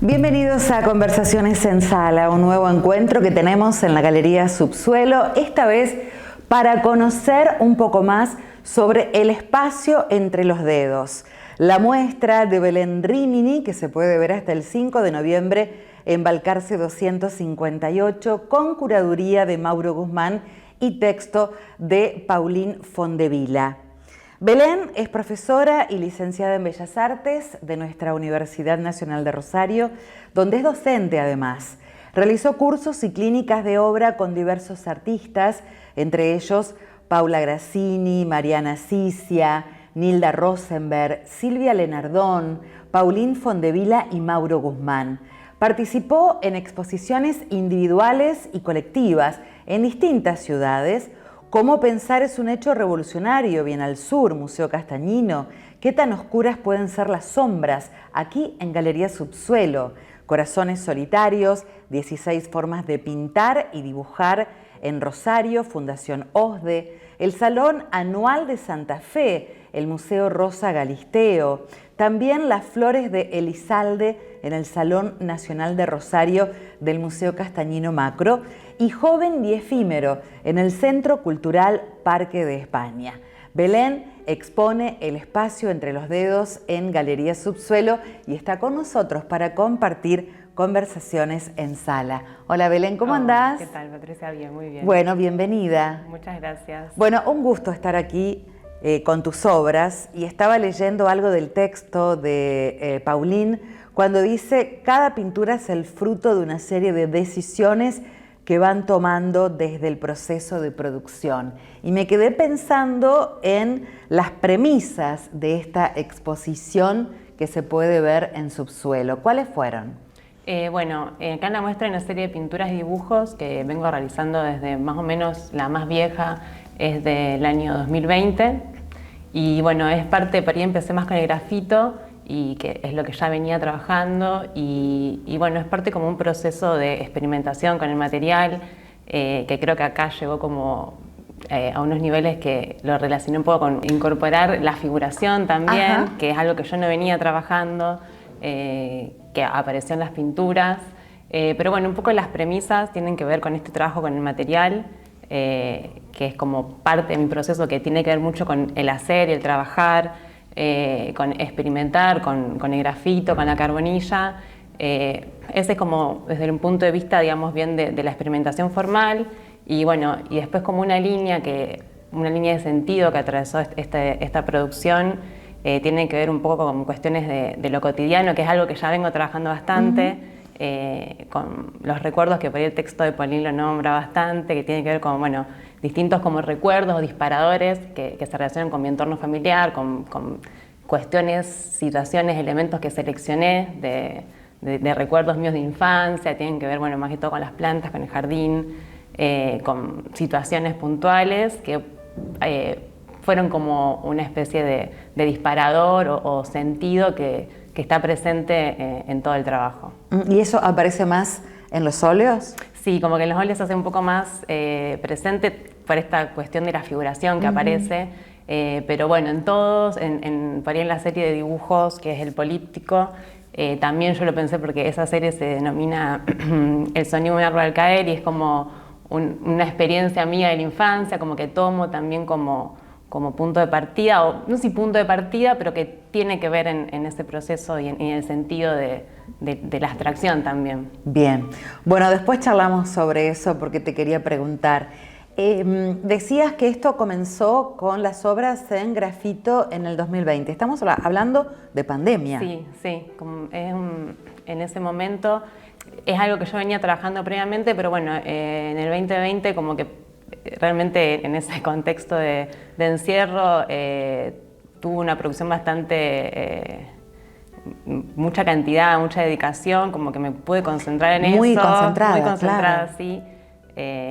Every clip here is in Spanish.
Bienvenidos a Conversaciones en Sala, un nuevo encuentro que tenemos en la Galería Subsuelo, esta vez para conocer un poco más sobre el espacio entre los dedos. La muestra de Belén Rímini, que se puede ver hasta el 5 de noviembre en Balcarce 258, con curaduría de Mauro Guzmán y texto de Pauline Fondevila. Belén es profesora y licenciada en Bellas Artes de nuestra Universidad Nacional de Rosario, donde es docente además. Realizó cursos y clínicas de obra con diversos artistas, entre ellos Paula Grassini, Mariana Cisia, Nilda Rosenberg, Silvia Lenardón, Pauline Fondevila y Mauro Guzmán. Participó en exposiciones individuales y colectivas en distintas ciudades. Cómo pensar es un hecho revolucionario, bien al sur, Museo Castañino. Qué tan oscuras pueden ser las sombras, aquí en Galería Subsuelo. Corazones solitarios, 16 formas de pintar y dibujar en Rosario, Fundación OSDE. El Salón Anual de Santa Fe, el Museo Rosa Galisteo. También las flores de Elizalde en el Salón Nacional de Rosario del Museo Castañino Macro. Y Joven y Efímero en el Centro Cultural Parque de España. Belén expone el espacio entre los dedos en Galería Subsuelo y está con nosotros para compartir Conversaciones en Sala. Hola Belén, ¿cómo andás? ¿Qué tal, Patricia? Bien, muy bien. Bueno, bienvenida. Muchas gracias. Bueno, un gusto estar aquí con tus obras, y estaba leyendo algo del texto de Pauline cuando dice: cada pintura es el fruto de una serie de decisiones que van tomando desde el proceso de producción. Y me quedé pensando en las premisas de esta exposición que se puede ver en Subsuelo. ¿Cuáles fueron? Bueno, acá en la muestra hay una serie de pinturas y dibujos que vengo realizando desde más o menos la más vieja, es del año 2020. Y bueno, es parte, por ahí empecé más con el grafito, y que es lo que ya venía trabajando, y bueno, es parte como un proceso de experimentación con el material, que creo que acá llegó como a unos niveles que lo relacioné un poco con incorporar la figuración también. Ajá. Que es algo que yo no venía trabajando, que apareció en las pinturas, pero bueno, un poco las premisas tienen que ver con este trabajo con el material, que es como parte de mi proceso, que tiene que ver mucho con el hacer y el trabajar, con experimentar, con el grafito, con la carbonilla. Ese es como desde un punto de vista, digamos, bien de la experimentación formal, y bueno, y después como una línea de sentido que atravesó esta producción, tiene que ver un poco con cuestiones de lo cotidiano, que es algo que ya vengo trabajando bastante, con los recuerdos, que por ahí el texto de Pauline lo nombra bastante, que tiene que ver con, bueno, distintos como recuerdos o disparadores que se relacionan con mi entorno familiar, con cuestiones, situaciones, elementos que seleccioné de recuerdos míos de infancia. Tienen que ver, bueno, más que todo con las plantas, con el jardín, con situaciones puntuales que fueron como una especie de disparador o sentido que está presente en todo el trabajo. ¿Y eso aparece más en los óleos? Sí, como que en los óleos se hace un poco más presente por esta cuestión de la figuración que aparece, pero bueno, en todos, por ahí en la serie de dibujos, que es el políptico, también yo lo pensé porque esa serie se denomina El sonido de un árbol al caer, y es como una experiencia mía de la infancia, como que tomo también como punto de partida, o no sé si punto de partida, pero que tiene que ver en ese proceso y en el sentido de la abstracción también. Bien, bueno, después charlamos sobre eso porque te quería preguntar. Decías que esto comenzó con las obras en grafito en el 2020. Estamos hablando de pandemia. Sí, en ese momento es algo que yo venía trabajando previamente, pero bueno, en el 2020 como que realmente en ese contexto de encierro tuvo una producción bastante, mucha cantidad, mucha dedicación, como que me pude concentrar en muy eso. Concentrada, muy concentrada, claro. Sí.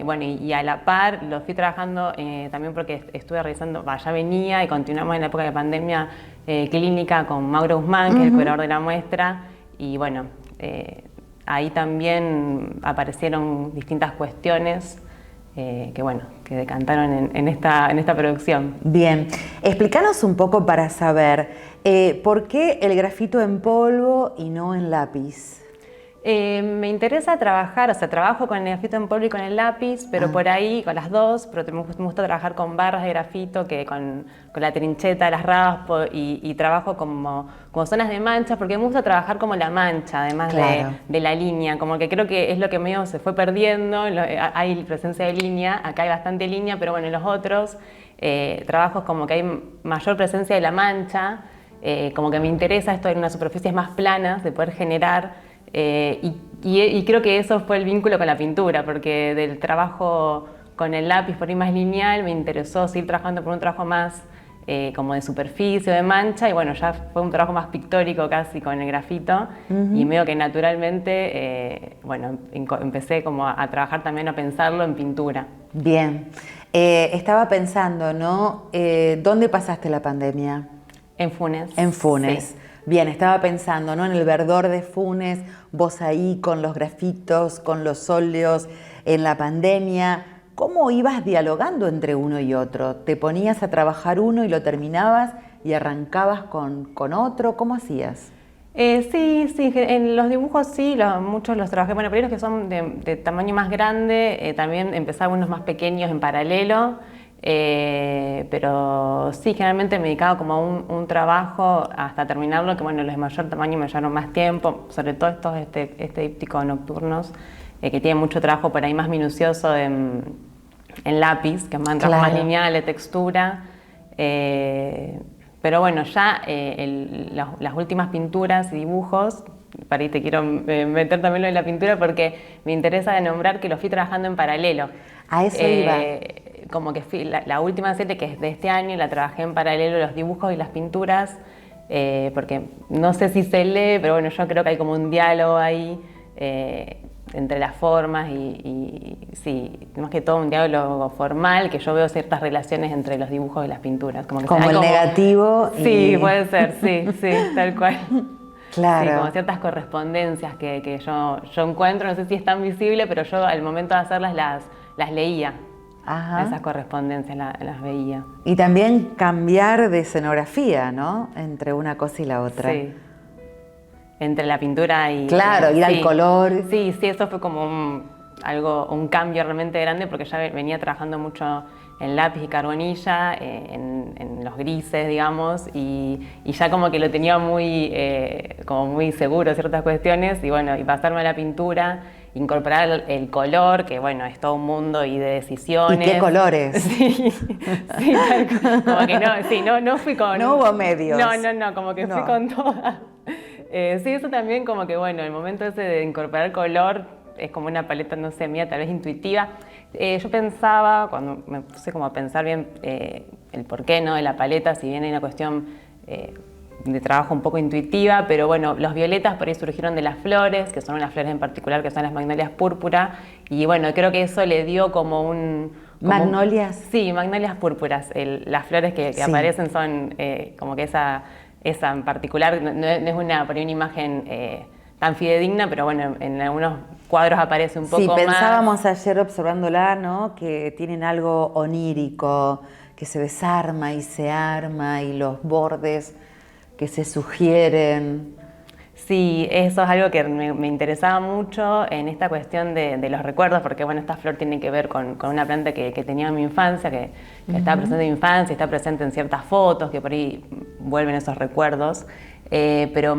Bueno, y a la par lo fui trabajando también porque estuve realizando, ya venía y continuamos en la época de pandemia, clínica con Mauro Guzmán, que es el curador de la muestra, y bueno, ahí también aparecieron distintas cuestiones que decantaron en esta producción. Bien, explícanos un poco para saber por qué el grafito en polvo y no en lápiz. Me interesa trabajar, o sea, trabajo con el grafito en polvo y con el lápiz, pero por ahí, con las dos, pero me gusta trabajar con barras de grafito, que con la trincheta las raspo y trabajo como zonas de manchas, porque me gusta trabajar como la mancha, además de la línea, como que creo que es lo que medio se fue perdiendo, hay presencia de línea, acá hay bastante línea, pero bueno, en los otros trabajos como que hay mayor presencia de la mancha, como que me interesa esto en unas superficies más planas, de poder generar. Y creo que eso fue el vínculo con la pintura, porque del trabajo con el lápiz por ahí más lineal me interesó seguir trabajando por un trabajo más como de superficie, de mancha, y bueno, ya fue un trabajo más pictórico casi con el grafito, y medio que naturalmente, bueno, empecé como a trabajar también, a pensarlo en pintura. Bien, estaba pensando, ¿no? ¿Dónde pasaste la pandemia? En Funes. En Funes. Sí. Bien, estaba pensando, ¿no? En el verdor de Funes, vos ahí con los grafitos, con los óleos, en la pandemia. ¿Cómo ibas dialogando entre uno y otro? ¿Te ponías a trabajar uno y lo terminabas y arrancabas con otro? ¿Cómo hacías? Sí, en los dibujos sí, muchos los trabajé. Bueno, pero los que son de tamaño más grande, también empezaba unos más pequeños en paralelo. Pero sí, generalmente me dedicaba como a un trabajo hasta terminarlo, que bueno, los de mayor tamaño me llevaron más tiempo, sobre todo estos dípticos nocturnos, que tienen mucho trabajo por ahí más minucioso en lápiz, que es más, trabajo más lineal, de textura. Pero bueno, ya las últimas pinturas y dibujos, para ahí te quiero meter también lo de la pintura porque me interesa nombrar que lo fui trabajando en paralelo. A eso iba. Como que la última serie, que es de este año, la trabajé en paralelo, los dibujos y las pinturas, porque no sé si se lee, pero bueno, yo creo que hay como un diálogo ahí entre las formas y sí, más que todo un diálogo formal, que yo veo ciertas relaciones entre los dibujos y las pinturas. Como el negativo. Sí, puede ser, sí, tal cual. Claro. Sí, como ciertas correspondencias que yo encuentro, no sé si es tan visible, pero yo al momento de hacerlas las leía. Ajá. Esas correspondencias las veía. Y también cambiar de escenografía, ¿no? Entre una cosa y la otra. Sí. Entre la pintura y... Claro, ir al color. Sí, eso fue como un cambio realmente grande, porque ya venía trabajando mucho en lápiz y carbonilla, en los grises, digamos, y ya como que lo tenía como muy seguro ciertas cuestiones, y bueno, y pasarme a la pintura, incorporar el color, que bueno, es todo un mundo y de decisiones. ¿Y qué colores? Sí, como que no fui con... No hubo medios. No, como que fui con todas. Sí, eso también como que bueno, el momento ese de incorporar color es como una paleta, no sé, mía, tal vez intuitiva. Yo pensaba, cuando me puse como a pensar bien el porqué, ¿no?, de la paleta, si bien hay una cuestión de trabajo un poco intuitiva, pero bueno, los violetas por ahí surgieron de las flores, que son unas flores en particular que son las magnolias púrpura, y bueno, creo que eso le dio como ¿Magnolias? Sí, magnolias púrpuras. Las flores que aparecen son como que esa en particular, no es por ahí una imagen tan fidedigna, pero bueno, en algunos cuadros aparece un poco más. Sí, pensábamos ayer observándola, ¿no?, que tienen algo onírico, que se desarma y se arma, y los bordes que se sugieren. Sí, eso es algo que me interesaba mucho en esta cuestión de los recuerdos, porque bueno, esta flor tiene que ver con una planta que tenía en mi infancia, que está presente en mi infancia, está presente en ciertas fotos, que por ahí vuelven esos recuerdos. Pero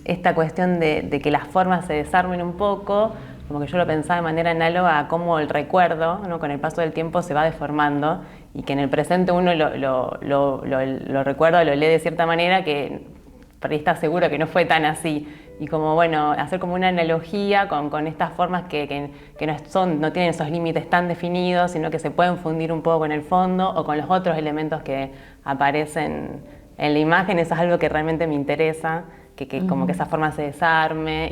esta cuestión de que las formas se desarmen un poco, como que yo lo pensaba de manera análoga a cómo el recuerdo, ¿no?, con el paso del tiempo se va deformando, y que en el presente uno lo recuerda, lo lee de cierta manera que por ahí está seguro que no fue tan así. Y como bueno, hacer como una analogía con estas formas que no tienen esos límites tan definidos, sino que se pueden fundir un poco con el fondo o con los otros elementos que aparecen en la imagen. Eso es algo que realmente me interesa, que como que esa forma se desarme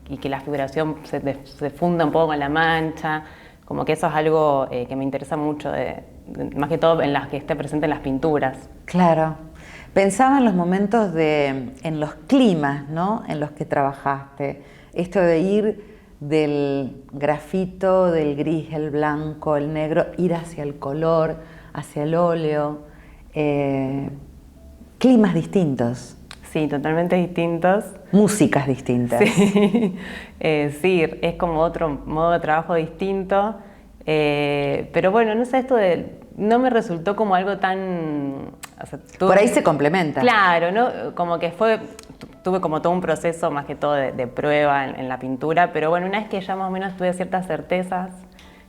y que la figuración se funda un poco con la mancha. Como que eso es algo que me interesa mucho, más que todo en las que esté presente en las pinturas. Claro. Pensaba en los momentos en los climas, ¿no?, en los que trabajaste. Esto de ir del grafito, del gris, el blanco, el negro, ir hacia el color, hacia el óleo. Climas distintos. Sí, totalmente distintos. Músicas distintas. Sí, sí, es como otro modo de trabajo distinto. Pero bueno, no sé, no me resultó como algo tan... o sea, Por ahí se complementa. Claro, ¿no? Como que tuve como todo un proceso más que todo de prueba en la pintura, pero bueno, una vez que ya más o menos tuve ciertas certezas,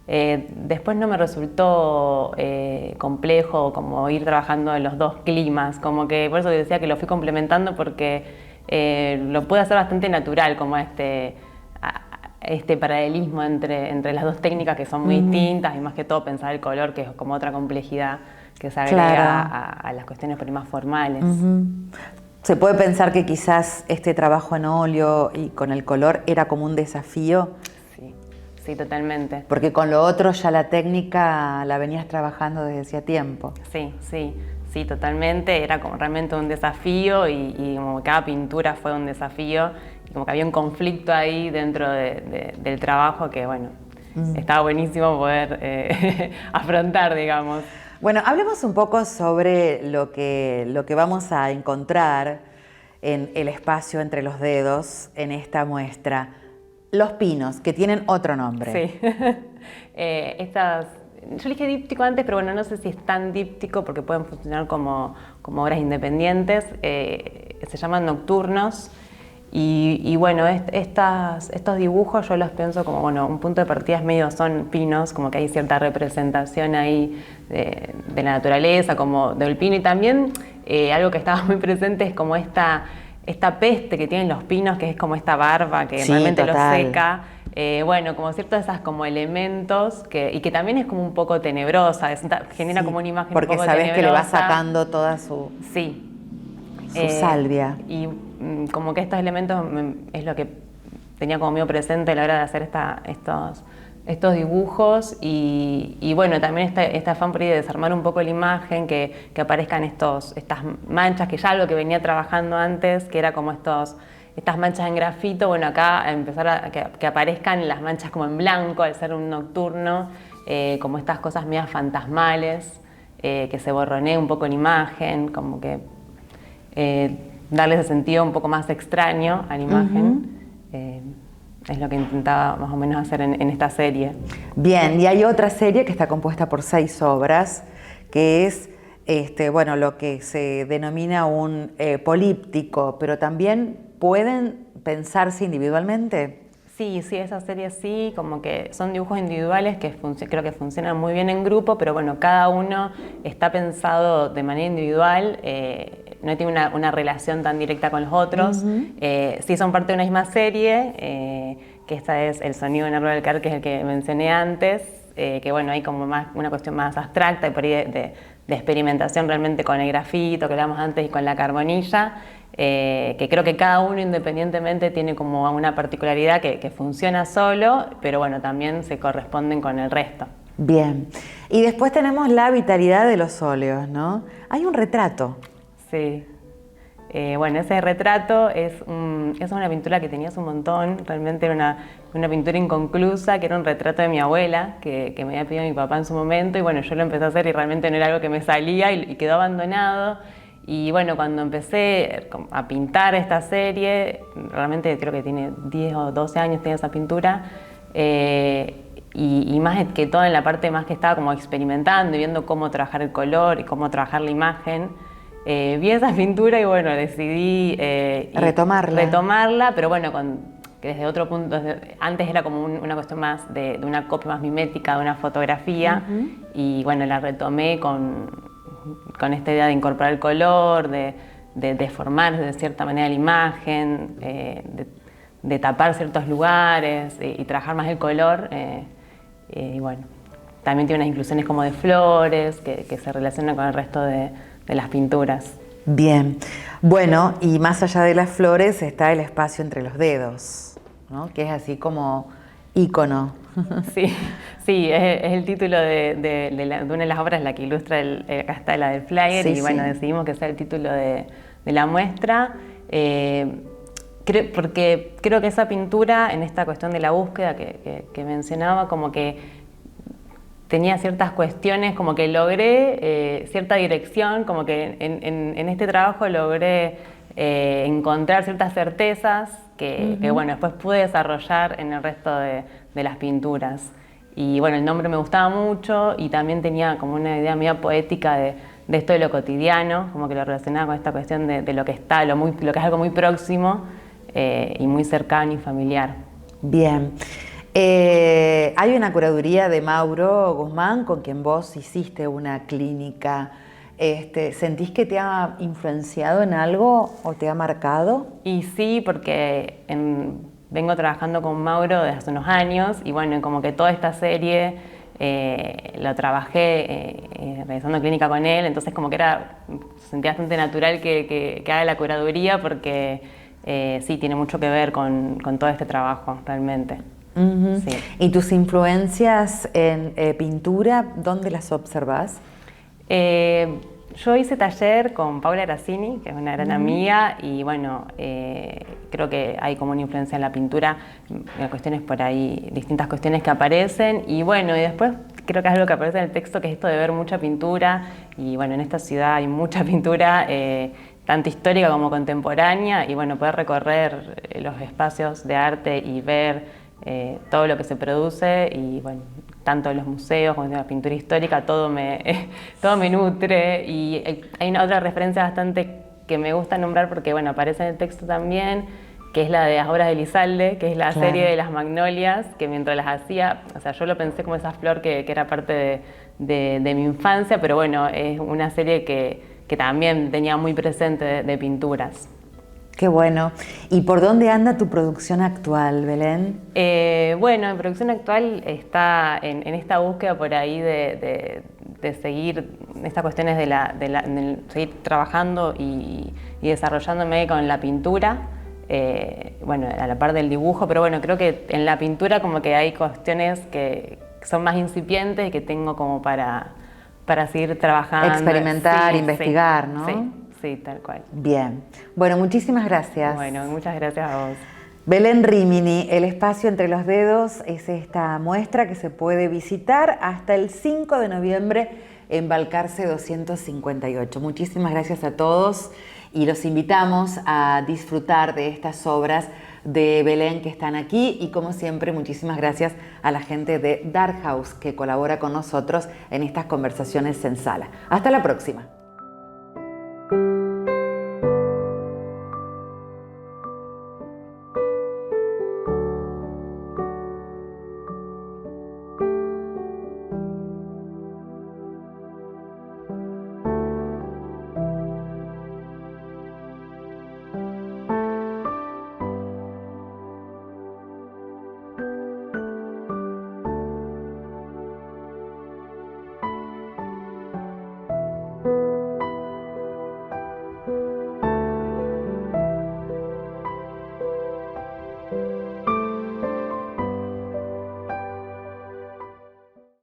después no me resultó complejo como ir trabajando en los dos climas, como que por eso decía que lo fui complementando porque lo pude hacer bastante natural, como este paralelismo entre las dos técnicas que son muy distintas y más que todo pensar el color, que es como otra complejidad que se agrega a las cuestiones por ahí más formales. Se puede pensar que quizás este trabajo en óleo y con el color era como un desafío. Sí, sí, totalmente. Porque con lo otro ya la técnica la venías trabajando desde hacía tiempo. Sí, sí, sí, totalmente. Era como realmente un desafío y como cada pintura fue un desafío. Y como que había un conflicto ahí dentro del trabajo que, bueno, estaba buenísimo poder afrontar, digamos. Bueno, hablemos un poco sobre lo que vamos a encontrar en el espacio entre los dedos en esta muestra. Los pinos, que tienen otro nombre. Sí. Yo dije díptico antes, pero bueno, no sé si es tan díptico porque pueden funcionar como obras independientes. Se llaman nocturnos. Y bueno, estos dibujos yo los pienso como, bueno, un punto de partida es medio son pinos, como que hay cierta representación ahí de la naturaleza, como del pino. Y también algo que estaba muy presente es como esta peste que tienen los pinos, que es como esta barba que realmente los seca. Bueno, como ciertos esas como elementos y que también es como un poco tenebrosa, genera como una imagen un poco tenebrosa. Porque sabes que le va sacando toda su... Sí. Su salvia. Y como que estos elementos es lo que tenía como medio presente a la hora de hacer estos dibujos y bueno, también este afán por ahí de desarmar un poco la imagen, que aparezcan estas manchas, que ya algo que venía trabajando antes, que era como estas manchas en grafito, bueno, acá empezar a que aparezcan las manchas como en blanco al ser un nocturno, como estas cosas medias fantasmales, que se borronee un poco la imagen, como que darle ese sentido un poco más extraño a la imagen. Es lo que intentaba más o menos hacer en esta serie. Bien, y hay otra serie que está compuesta por 6 obras, que es bueno, lo que se denomina un políptico, pero también pueden pensarse individualmente. Sí, esa serie sí, como que son dibujos individuales que creo que funcionan muy bien en grupo, pero bueno, cada uno está pensado de manera individual, no tiene una relación tan directa con los otros. Sí son parte de una misma serie, que esta es El sonido en árbol del Car, que es el que mencioné antes, que bueno, hay como una cuestión más abstracta y por ahí de experimentación realmente con el grafito que hablamos antes y con la carbonilla. Que creo que cada uno independientemente tiene como una particularidad que funciona solo, pero bueno, también se corresponden con el resto. Bien. Y después tenemos la vitalidad de los óleos, ¿no? Hay un retrato. Sí. Bueno, ese retrato es una pintura que tenía hace un montón, realmente era una pintura inconclusa, que era un retrato de mi abuela, que me había pedido mi papá en su momento, y bueno, yo lo empecé a hacer y realmente no era algo que me salía y quedó abandonado. Y bueno, cuando empecé a pintar esta serie, realmente creo que tiene 10 o 12 años tiene esa pintura, y más que todo en la parte más que estaba como experimentando y viendo cómo trabajar el color y cómo trabajar la imagen, vi esa pintura y bueno, decidí retomarla, pero bueno, que desde otro punto, antes era como una cuestión más de una copia más mimética de una fotografía, y bueno, la retomé con esta idea de incorporar el color, de deformar de cierta manera la imagen, de tapar ciertos lugares y trabajar más el color. Y bueno, también tiene unas inclusiones como de flores que se relacionan con el resto de las pinturas. Bien. Bueno, y más allá de las flores está el espacio entre los dedos, ¿no? Que es así como ícono. Sí, es el título de una de las obras, la que ilustra, acá está la del flyer, y bueno, decidimos que sea el título de la muestra, porque creo que esa pintura, en esta cuestión de la búsqueda que mencionaba, como que tenía ciertas cuestiones, como que logré cierta dirección, como que en este trabajo logré encontrar ciertas certezas que, bueno, después pude desarrollar en el resto de las pinturas. Y bueno, el nombre me gustaba mucho y también tenía como una idea media poética de esto de lo cotidiano, como que lo relacionaba con esta cuestión de lo que está, lo que es algo muy próximo y muy cercano y familiar. Bien. Hay una curaduría de Mauro Guzmán con quien vos hiciste una clínica. ¿Sentís que te ha influenciado en algo o te ha marcado? Y sí, porque vengo trabajando con Mauro desde hace unos años y bueno, como que toda esta serie la trabajé realizando clínica con él, entonces como que sentía bastante natural que haga la curaduría porque sí, tiene mucho que ver con todo este trabajo realmente. Sí. ¿Y tus influencias en pintura, dónde las observás? Yo hice taller con Paula Grassini, que es una gran amiga, y bueno, creo que hay como una influencia en la pintura, cuestiones por ahí, distintas cuestiones que aparecen, y bueno, y después creo que es algo que aparece en el texto, que es esto de ver mucha pintura, y bueno, en esta ciudad hay mucha pintura, tanto histórica como contemporánea, y bueno, poder recorrer los espacios de arte y ver todo lo que se produce y bueno, tanto en los museos como en la pintura histórica, todo me nutre y hay una otra referencia bastante que me gusta nombrar porque bueno, aparece en el texto también, que es la de las obras de Elizalde, que es la serie de las magnolias, que mientras las hacía, o sea, yo lo pensé como esa flor que era parte de mi infancia, pero bueno, es una serie que también tenía muy presente de pinturas. Qué bueno. ¿Y por dónde anda tu producción actual, Belén? Bueno, mi producción actual está en esta búsqueda por ahí de seguir estas cuestiones de seguir trabajando y desarrollándome con la pintura, bueno, a la par del dibujo, pero bueno, creo que en la pintura como que hay cuestiones que son más incipientes y que tengo como para seguir trabajando. Experimentar, sí, investigar, sí, ¿no? Sí. Sí, tal cual. Bien. Bueno, muchísimas gracias. Bueno, muchas gracias a vos. Belén Rímini, El espacio entre los dedos es esta muestra que se puede visitar hasta el 5 de noviembre en Balcarce 258. Muchísimas gracias a todos y los invitamos a disfrutar de estas obras de Belén que están aquí y como siempre muchísimas gracias a la gente de Dark House que colabora con nosotros en estas conversaciones en sala. Hasta la próxima.